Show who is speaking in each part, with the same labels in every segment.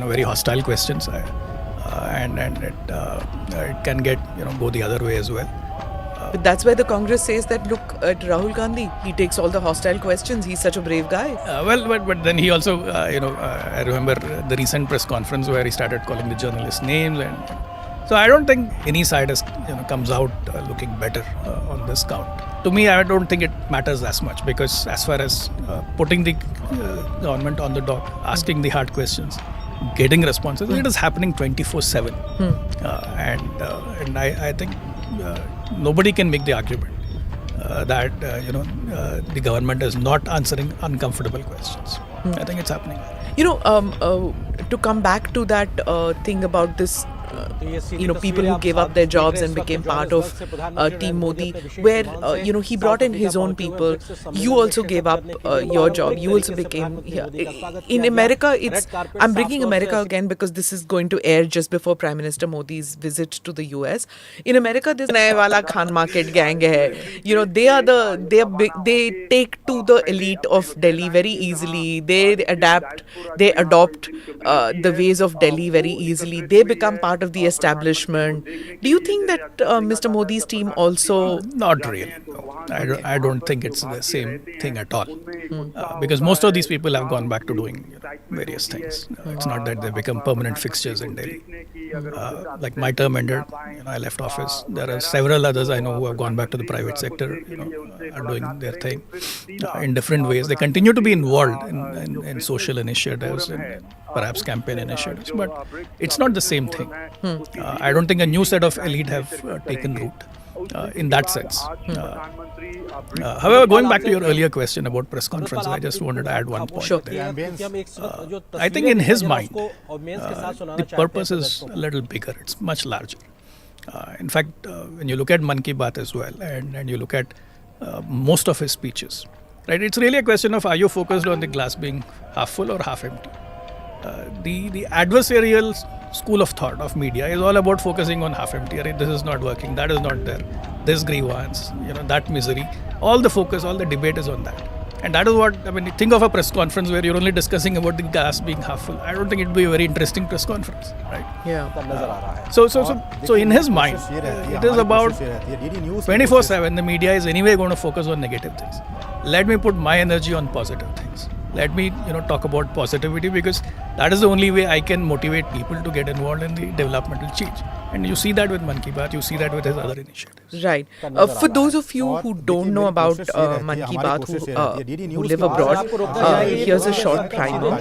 Speaker 1: very hostile questions, and it can get go the other way as well.
Speaker 2: But that's why the Congress says that, look at Rahul Gandhi. He takes all the hostile questions. He's such a brave guy.
Speaker 1: But then he also, I remember the recent press conference where he started calling the journalists names, and so I don't think any side comes out looking better on this count. To me, I don't think it matters as much, because as far as putting the government on the dock, asking the hard questions, getting responses, it is happening 24/7, and I think nobody can make the argument that the government is not answering uncomfortable questions. I think it's happening.
Speaker 2: To come back to that thing about this, people who gave up their jobs and became part of Team Modi, where, he brought in his own people. You also gave up your job. You also became here. In America, I'm bringing America again because this is going to air just before Prime Minister Modi's visit to the US. In America, this Naya Wala Khan Market gang hai. They take to the elite of Delhi very easily. They adopt the ways of Delhi very easily. They become part of the establishment. Do you think that Mr. Modi's team also...
Speaker 1: Not really. I don't think it's the same thing at all. Because most of these people have gone back to doing various things. It's not that they become permanent fixtures in Delhi. Like my term ended, I left office. There are several others I know who have gone back to the private sector, are doing their thing in different ways. They continue to be involved in social initiatives and perhaps campaign initiatives, but it's not the same thing. I don't think a new set of elite have taken root in that sense. However, going back to your earlier question about press conferences, I just wanted to add one point.
Speaker 2: Sure.
Speaker 1: I think in his mind, the purpose is a little bigger. It's much larger. In fact, when you look at Mann Ki Baat as well, and you look at most of his speeches, right? It's really a question of, are you focused on the glass being half full or half empty? The adversarial school of thought of media is all about focusing on half empty. This is not working, that is not there, this grievance, that misery. All the focus, all the debate is on that. And that is what, think of a press conference where you're only discussing about the glass being half full. I don't think it'd be a very interesting press conference, right?
Speaker 2: Yeah.
Speaker 1: So in his mind, it is about 24/7. The media is anyway going to focus on negative things. Let me put my energy on positive things. Let me, talk about positivity, because that is the only way I can motivate people to get involved in the developmental change. And you see that with Mann Ki Baat, you see that with his other initiatives.
Speaker 2: Right. For those of you who don't know about Mann Ki Baat, who live abroad, here's a short primer.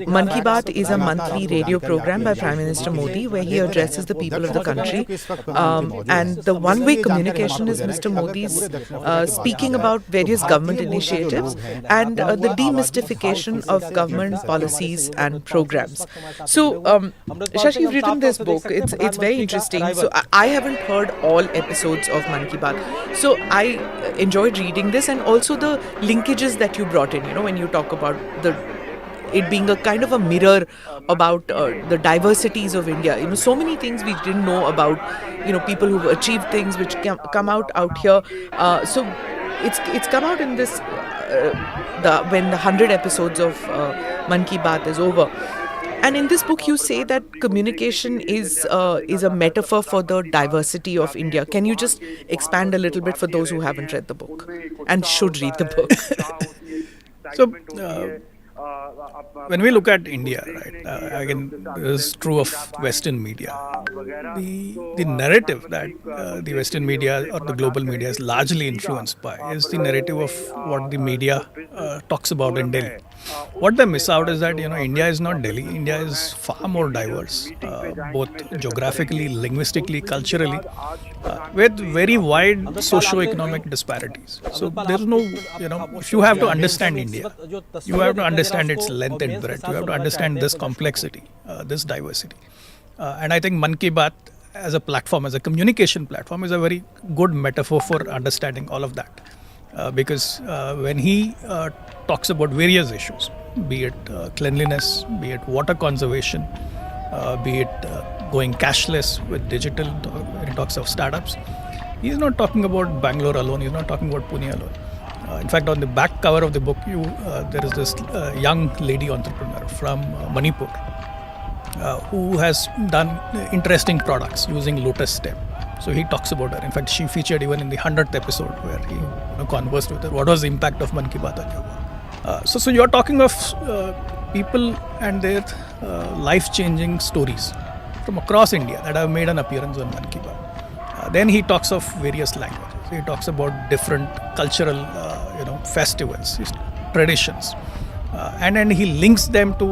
Speaker 2: Mann Ki Baat is a monthly radio program by Prime Minister Modi where he addresses the people of the country. And the one-way communication is Mr. Modi's speaking about various government initiatives and the demystification of government policies and programs. So, Shashi, you've written this book. It's very interesting. So I haven't heard all episodes of Mann Ki Baat. So I enjoyed reading this, and also the linkages that you brought in, when you talk about it being a kind of a mirror about the diversities of India. So many things we didn't know about, people who've achieved things which come out here. So it's come out in this, when the 100 episodes of Mann Ki Baat is over. And in this book, you say that communication is a metaphor for the diversity of India. Can you just expand a little bit for those who haven't read the book and should read the book?
Speaker 1: So, when we look at India, right, again, this is true of Western media. The narrative that the Western media or the global media is largely influenced by is the narrative of what the media talks about in Delhi. What they miss out is that India is not Delhi. India is far more diverse, both geographically, linguistically, culturally, with very wide socio-economic disparities. So there's no, if you have to understand India, you have to understand its length and breadth. You have to understand this complexity, this diversity. And I think Mann Ki Baat as a platform, as a communication platform, is a very good metaphor for understanding all of that. Because when he talks about various issues, be it cleanliness, be it water conservation, be it going cashless with digital, when he talks of startups, he's not talking about Bangalore alone, he's not talking about Pune alone. In fact, on the back cover of the book, there is this young lady entrepreneur from Manipur who has done interesting products using lotus stem. So he talks about her. In fact, she featured even in the 100th episode where he conversed with her. What was the impact of Mann Ki Baat on your work? So you're talking of people and their life-changing stories from across India that have made an appearance on Mann Ki Baat. Then he talks of various languages. He talks about different cultural, festivals, traditions. And then he links them to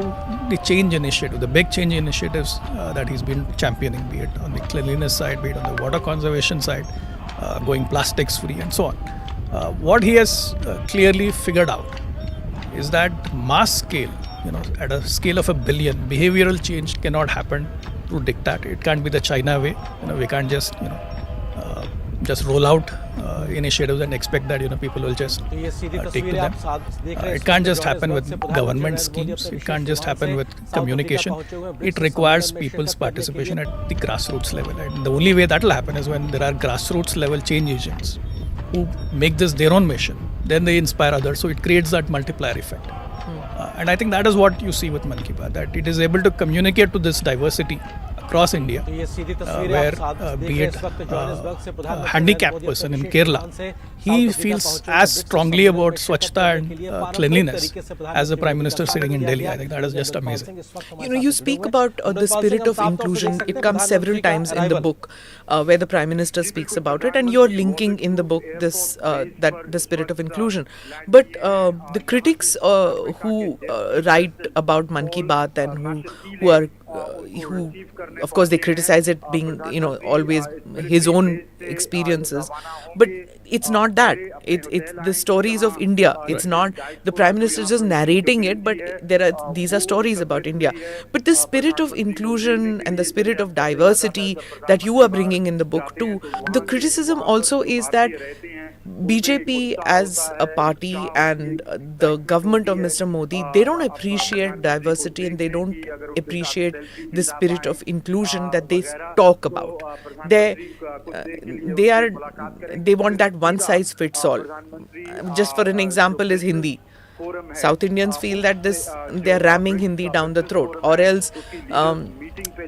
Speaker 1: the change initiative, the big change initiatives that he's been championing, be it on the cleanliness side, be it on the water conservation side, going plastics free and so on. What he has clearly figured out is that mass scale, at a scale of 1 billion, behavioral change cannot happen through diktat. It can't be the China way. We can't just roll out initiatives and expect that people will just take to them. It can't just happen with government schemes. It can't just happen with communication. It requires people's participation at the grassroots level. And the only way that will happen is when there are grassroots level change agents who make this their own mission. Then they inspire others. So it creates that multiplier effect. And I think that is what you see with Mann Ki Baat, that it is able to communicate to this diversity across India, where be it a handicapped person in Kerala, he feels as strongly about Swachhta and cleanliness as the Prime Minister sitting in Delhi. I think that is just amazing.
Speaker 2: You speak about the spirit of inclusion. It comes several times in the book where the Prime Minister speaks about it, and you're linking in the book this that the spirit of inclusion. But the critics who write about Mann Ki Baat and who of course they criticize it being always his own experiences, but it's not that. It's the stories of India. It's not the Prime Minister just narrating it, but these are stories about India. But the spirit of inclusion and the spirit of diversity that you are bringing in the book too, the criticism also is that BJP as a party and the government of Mr. Modi, they don't appreciate diversity and they don't appreciate the spirit of inclusion that they talk about. They want that one size fits all. Just for an example is Hindi. South Indians feel that they are ramming Hindi down the throat, or else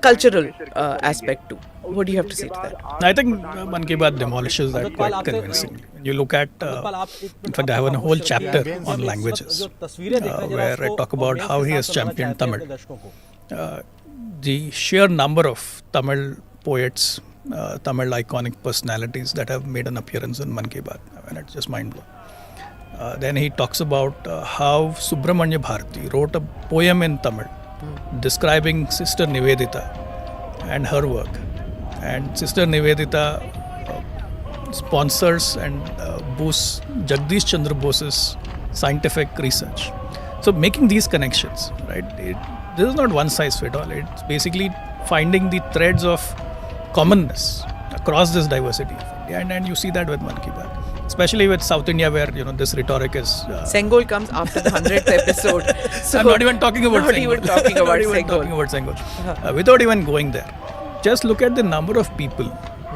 Speaker 2: cultural aspect too. What do you have to say to that?
Speaker 1: I think Mann Ki Baat demolishes that quite convincingly. You look at, in fact, I have a whole chapter on languages where I talk about how he has championed Tamil. The sheer number of Tamil poets, Tamil iconic personalities that have made an appearance in Mann Ki Baat, it's just mind-blowing. Then he talks about how Subramanya Bharati wrote a poem in Tamil describing Sister Nivedita and her work. And Sister Nivedita sponsors and boosts Jagdish Chandra Bose's scientific research. So making these connections, right? This is not one size fit all. It's basically finding the threads of commonness across this diversity. And you see that with Mann Ki Baat, especially with South India, where this rhetoric is.
Speaker 2: Sengol comes after the 100th episode.
Speaker 1: So I'm not even talking about
Speaker 2: not
Speaker 1: Sengol.
Speaker 2: Even talking about
Speaker 1: Sengol. Without even going there. Just look at the number of people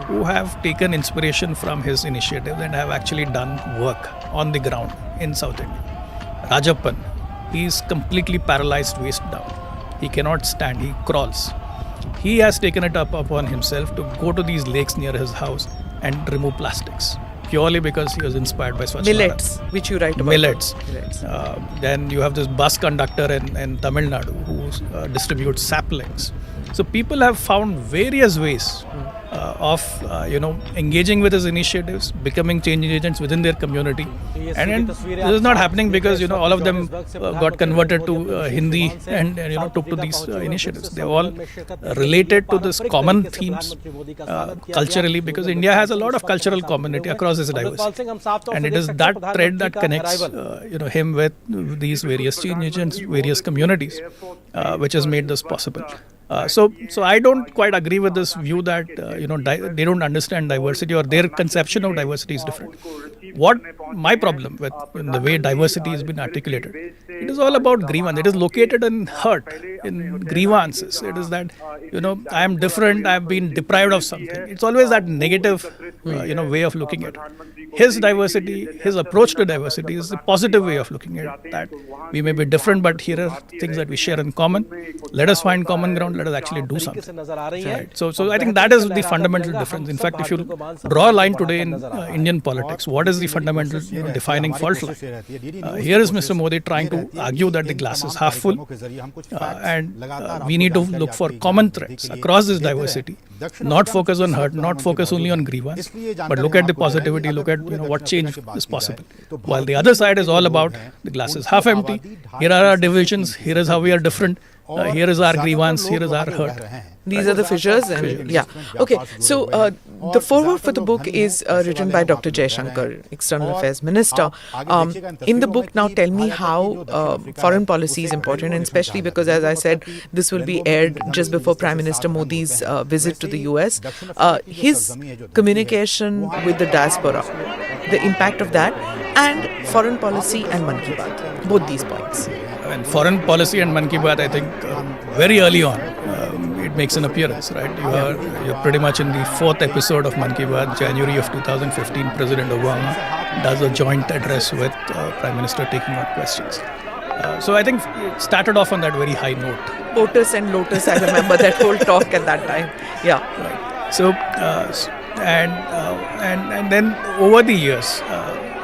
Speaker 1: who have taken inspiration from his initiative and have actually done work on the ground in South India. Rajappan, he is completely paralyzed waist down. He cannot stand, he crawls. He has taken it upon himself to go to these lakes near his house and remove plastics, purely because he was inspired by Swachh
Speaker 2: Millets,
Speaker 1: Bharat.
Speaker 2: Which you write about.
Speaker 1: Millets. Then you have this bus conductor in Tamil Nadu who distributes saplings. So people have found various ways of engaging with his initiatives, becoming change agents within their community. And this is not happening because all of them got converted to Hindi and took to these initiatives. They all related to this common themes culturally, because India has a lot of cultural community across its diversity, and it is that thread that connects him with these various change agents, various communities, which has made this possible. So I don't quite agree with this view that they don't understand diversity, or their conception of diversity is different. What my problem with the way diversity has been articulated, it is all about grievance. It is located in hurt, in grievances. It is that I am different, I have been deprived of something. It's always that negative way of looking at it. His diversity, his approach to diversity is a positive way of looking at it, that we may be different, but here are things that we share in common. Let us find common ground. let us actually do something. Right. So I think that is the fundamental difference. In fact, if you draw a line today in Indian politics, what is the fundamental defining fault line? Here is Mr. Modi trying to argue that the glass is half full, and we need to look for common threads across this diversity, not focus on hurt, not focus only on grievance, but look at the positivity, look at what change is possible. While the other side is all about the glass is half empty, here are our divisions, here is how we are different, here is our grievance, here is our hurt.
Speaker 2: These are the fissures. Okay. So the foreword for the book is written by Dr. Jaishankar, External Affairs Minister. In the book, now tell me how foreign policy is important, and especially because, as I said, this will be aired just before Prime Minister Modi's visit to the US. His communication with the diaspora, the impact of that, and foreign policy and Mann Ki Baat, both these points.
Speaker 1: And foreign policy and Mann Ki Baat, I think, very early on, it makes an appearance, right? You're pretty much in the fourth episode of Mann Ki Baat. January of 2015, President Obama does a joint address with Prime Minister taking on questions. So I think it started off on that very high note.
Speaker 2: POTUS and Lotus, I remember that whole talk at that time. Yeah.
Speaker 1: Right. So, and then over the years,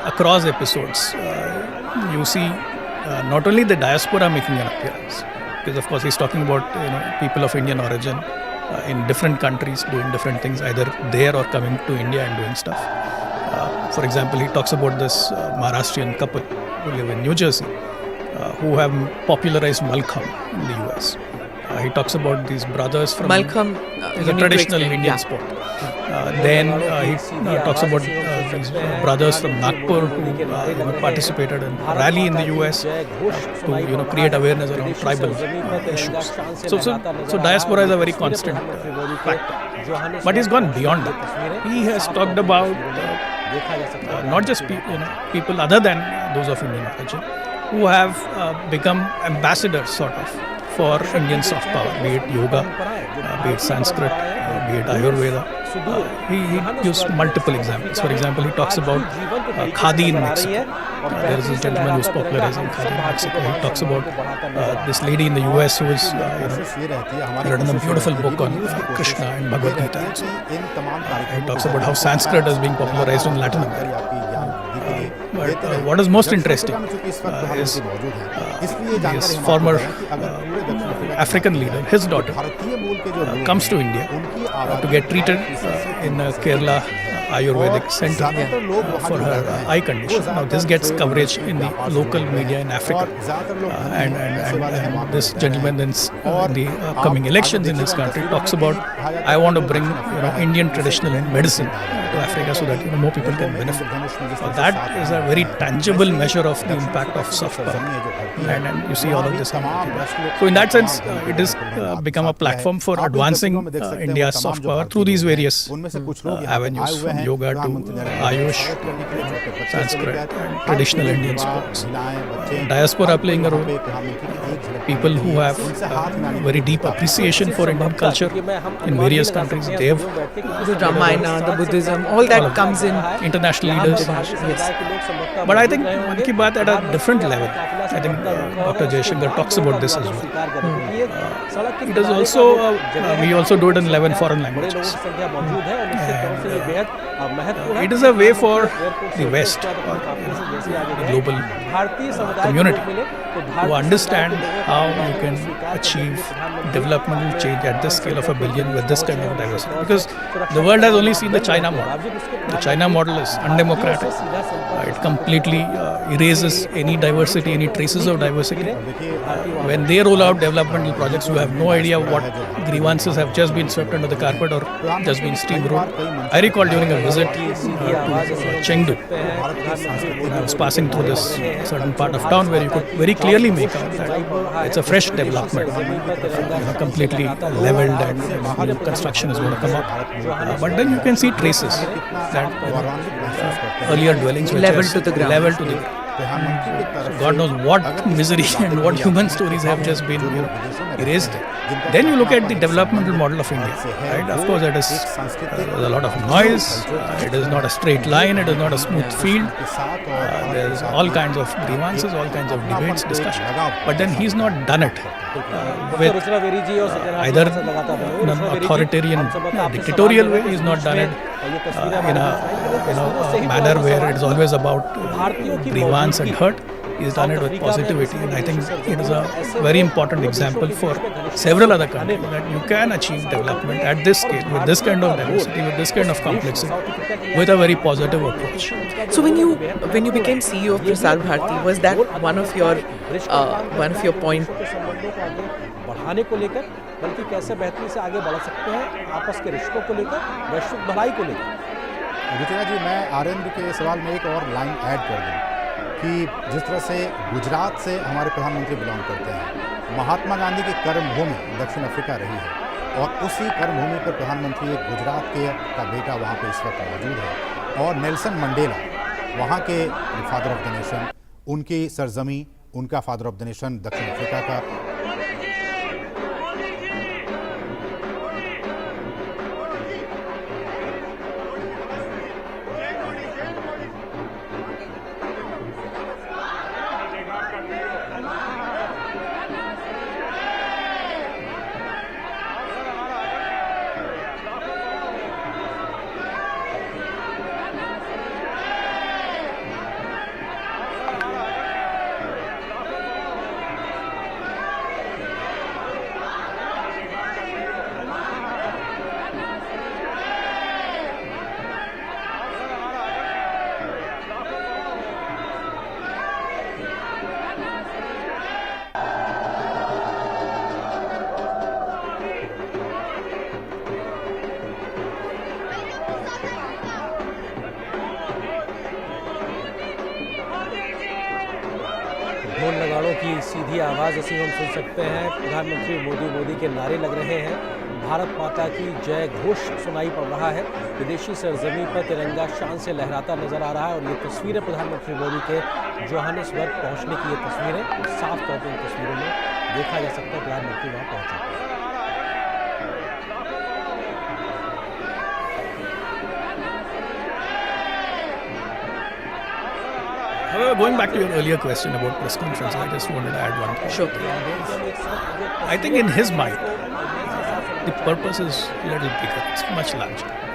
Speaker 1: across episodes, you see not only the diaspora making an appearance, because of course he's talking about people of Indian origin in different countries doing different things, either there or coming to India and doing stuff. For example, he talks about this Maharashtrian couple who live in New Jersey, who have popularized Malkham in the US. He talks about these brothers from
Speaker 2: Malkham
Speaker 1: is a traditional Indian sport. Then he talks about these brothers from Nagpur who participated in a rally in the US to create awareness around tribal issues. So diaspora is a very constant factor. But he's gone beyond that. He has talked about not just people other than those of Indian origin who have become ambassadors, sort of, for Indian soft power, be it yoga, be it Sanskrit, be it Ayurveda. He used multiple examples. For example, he talks about Khadi in Mexico. There is this gentleman who is popularizing Khadi in Mexico. He talks about this lady in the US who has written a beautiful book on Krishna and Bhagavad Gita. So, he talks about how Sanskrit is being popularized in Latin America. But what is most interesting is his former African leader, his daughter, comes to India to get treated in a Kerala Ayurvedic center for her eye condition. Now this gets coverage in the local media in Africa, and this gentleman then in the upcoming elections in this country talks about, I want to bring Indian traditional medicine to Africa so that more people can benefit. So that is a very tangible measure of the impact of soft power, and you see all of this happening. So in that sense, it has become a platform for advancing India's soft power through these various avenues, from yoga to Ayush, Sanskrit, and traditional Indian sports. Diaspora playing a role. People who have very deep appreciation for Indian culture in various countries. They have
Speaker 2: the Ramayana, the Buddhism, all that comes in.
Speaker 1: International leaders. Yes. But I think Mann Ki Baat at a different level. I think Dr. Jaishankar talks about this as well. It is also, we also do it in 11 foreign languages. It is a way for the West, or the global community, to understand how you can achieve developmental change at this scale of 1 billion with this kind of diversity. Because the world has only seen the China model. The China model is undemocratic. It completely erases any diversity, any traces of diversity. When they roll out developmental projects, you have no idea what grievances have just been swept under the carpet or just been steamrolled. I recall during a visit to Chengdu, I was passing through this certain part of town where you could very clearly make out that it's a fresh development, completely leveled, and construction is going to come up. But then you can see traces that earlier dwellings were leveled to the ground. So God knows what misery and what human stories have just been erased. Then you look at the developmental model of India. Right? Of course, there is a lot of noise. It is not a straight line. It is not a smooth field. There is all kinds of grievances, all kinds of debates, discussions. But then he's not done it with either in an authoritarian, dictatorial way. He's not done it in a manner where it is always about grievance and hurt. He's done it with positivity, and I think it is a very important example for several other countries that you can achieve development at this scale, with this kind of diversity, with this kind of complexity, with a very positive approach.
Speaker 2: So when you became CEO of Prasar Bharati, was that one of your point?
Speaker 3: बढ़ाने को लेकर, बल्कि कैसे बेहतरी से आगे बढ़ सकते हैं आपस के रिश्तों को लेकर, वैश्विक भलाई को लेकर।
Speaker 4: ऋतुजा जी, मैं आरएनबी के सवाल में एक और लाइन ऐड कर दूं कि जिस तरह से गुजरात से हमारे प्रधानमंत्री बिलोंग करते हैं, महात्मा गांधी की कर्मभूमि दक्षिण अफ्रीका रही है और उसी कर्मभूमि पर प्रधानमंत्री एक गुजरात का बेटा वहाँ पे इस वक्त मौजूद है, और नेल्सन मंडेला वहाँ के फादर ऑफ द नेशन, उनकी सरजमी, उनका फादर ऑफ द नेशन दक्षिण अफ्रीका का।
Speaker 3: ढोल नगाड़ों की सीधी आवाज़ ऐसी हम सुन सकते हैं। प्रधानमंत्री मोदी के नारे लग रहे हैं। भारत माता की जय घोष सुनाई पड़ रहा है। विदेशी सरजमी पर तिरंगा शान से लहराता नजर आ रहा है, और ये तस्वीरें प्रधानमंत्री मोदी के जोहानिसबर्ग पहुंचने की ये तस्वीरें, साफ तौर पर इन तस्वीरों में देखा जा सकता है प्रधानमंत्री वहाँ पहुंचे।
Speaker 1: However, going back to your earlier question about press conference, I just wanted to add one point.
Speaker 2: Sure.
Speaker 1: I think in his mind, the purpose is a little bigger. It's much larger.